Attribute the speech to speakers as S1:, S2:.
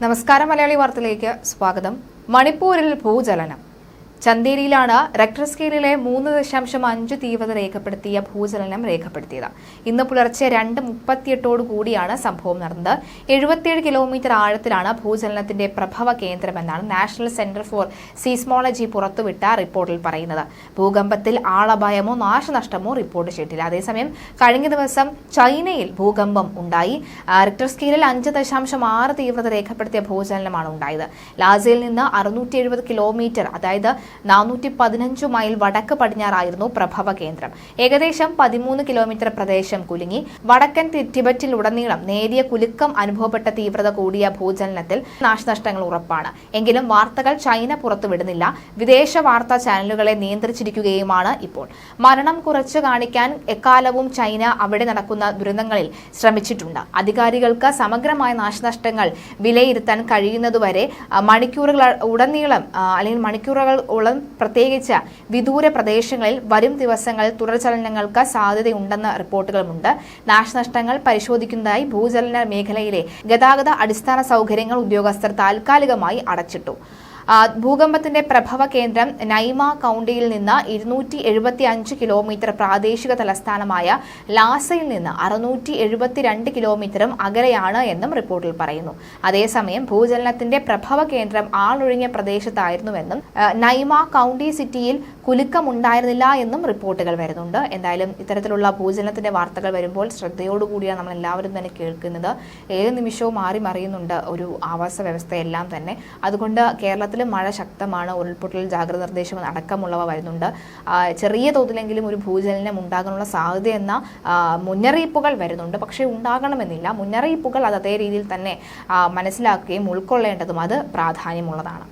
S1: നമസ്കാരം. മലയാളി വാർത്തയിലേക്ക് സ്വാഗതം. മണിപ്പൂരിൽ ഭൂചലനം. ചന്ദേരിയിലാണ് റെക്ടർ സ്കെയിലിലെ 3.5 തീവ്രത രേഖപ്പെടുത്തിയ ഭൂചലനം രേഖപ്പെടുത്തിയത്. ഇന്ന് പുലർച്ചെ 2:38 കൂടിയാണ് സംഭവം നടന്നത്. 77 കിലോമീറ്റർ ആഴത്തിലാണ് ഭൂചലനത്തിന്റെ പ്രഭവ കേന്ദ്രമെന്നാണ് നാഷണൽ സെന്റർ ഫോർ സീസ്മോളജി പുറത്തുവിട്ട റിപ്പോർട്ടിൽ പറയുന്നത്. ഭൂകമ്പത്തിൽ ആളപായമോ നാശനഷ്ടമോ റിപ്പോർട്ട് ചെയ്തിട്ടില്ല. അതേസമയം കഴിഞ്ഞ ദിവസം ചൈനയിൽ ഭൂകമ്പം ഉണ്ടായി. റിക്ടർ സ്കെയിലിൽ 5.6 തീവ്രത രേഖപ്പെടുത്തിയ ഭൂചലനമാണ് ഉണ്ടായത്. ലാസയിൽ നിന്ന് 670 കിലോമീറ്റർ, അതായത് 415 മൈൽ വടക്ക് പടിഞ്ഞാറായിരുന്നു പ്രഭവ കേന്ദ്രം. ഏകദേശം 13 കിലോമീറ്റർ പ്രദേശം കുലുങ്ങി. വടക്കൻ ടിബറ്റിലുടനീളം നേരിയ കുലുക്കം അനുഭവപ്പെട്ട തീവ്രത കൂടിയ ഭൂചലനത്തിൽ നാശനഷ്ടങ്ങൾ ഉറപ്പാണ്. എങ്കിലും വാർത്തകൾ ചൈന പുറത്തുവിടുന്നില്ല. വിദേശ വാർത്താ ചാനലുകളെ നിയന്ത്രിച്ചിരിക്കുകയുമാണ് ഇപ്പോൾ. മരണം കുറച്ചു കാണിക്കാൻ എക്കാലവും ചൈന അവിടെ നടക്കുന്ന ദുരന്തങ്ങളിൽ ശ്രമിച്ചിട്ടുണ്ട്. അധികാരികൾക്ക് സമഗ്രമായ നാശനഷ്ടങ്ങൾ വിലയിരുത്താൻ കഴിയുന്നതുവരെ മണിക്കൂറുകൾ പ്രത്യേകിച്ച് വിദൂര പ്രദേശങ്ങളിൽ വരും ദിവസങ്ങളിൽ തുടർചലനങ്ങൾക്ക് സാധ്യതയുണ്ടെന്ന റിപ്പോർട്ടുകളുമുണ്ട്. നാശനഷ്ടങ്ങൾ പരിശോധിക്കുന്നതായി ഭൂചലന മേഖലയിലെ ഗതാഗത അടിസ്ഥാന സൗകര്യങ്ങൾ ഉദ്യോഗസ്ഥർ താൽക്കാലികമായി അടച്ചിട്ടു. ഭൂകമ്പത്തിന്റെ പ്രഭവ കേന്ദ്രം നൈമ കൌണ്ടിയിൽ നിന്ന് 275 കിലോമീറ്റർ, പ്രാദേശിക തലസ്ഥാനമായ ലാസയിൽ നിന്ന് 672 കിലോമീറ്ററും അകലെയാണ് എന്നും റിപ്പോർട്ടിൽ പറയുന്നു. അതേസമയം ഭൂചലനത്തിന്റെ പ്രഭവ കേന്ദ്രം ആളൊഴിഞ്ഞ പ്രദേശത്തായിരുന്നുവെന്നും നൈമ കൌണ്ടി സിറ്റിയിൽ കുലുക്കമുണ്ടായിരുന്നില്ല എന്നും റിപ്പോർട്ടുകൾ വരുന്നുണ്ട്. എന്തായാലും ഇത്തരത്തിലുള്ള ഭൂചലനത്തിന്റെ വാർത്തകൾ വരുമ്പോൾ ശ്രദ്ധയോടുകൂടിയാണ് നമ്മൾ എല്ലാവരും തന്നെ കേൾക്കുന്നത്. ഏത് നിമിഷവും മാറി മറിയുന്നുണ്ട് ഒരു ആവാസ വ്യവസ്ഥയെല്ലാം തന്നെ. അതുകൊണ്ട് കേരളത്തിൽ മഴ ശക്തമാണ്. ഉരുൾപൊട്ടൽ ജാഗ്രത നിർദ്ദേശം അടക്കമുള്ളവ വരുന്നുണ്ട്. ചെറിയ തോതിലെങ്കിലും ഒരു ഭൂചലനം ഉണ്ടാകാനുള്ള സാധ്യതയെന്ന മുന്നറിയിപ്പുകൾ വരുന്നുണ്ട്. പക്ഷേ ഉണ്ടാകണമെന്നില്ല. മുന്നറിയിപ്പുകൾ അത് അതേ രീതിയിൽ തന്നെ മനസ്സിലാക്കുകയും ഉൾക്കൊള്ളേണ്ടതും അത് പ്രാധാന്യമുള്ളതാണ്.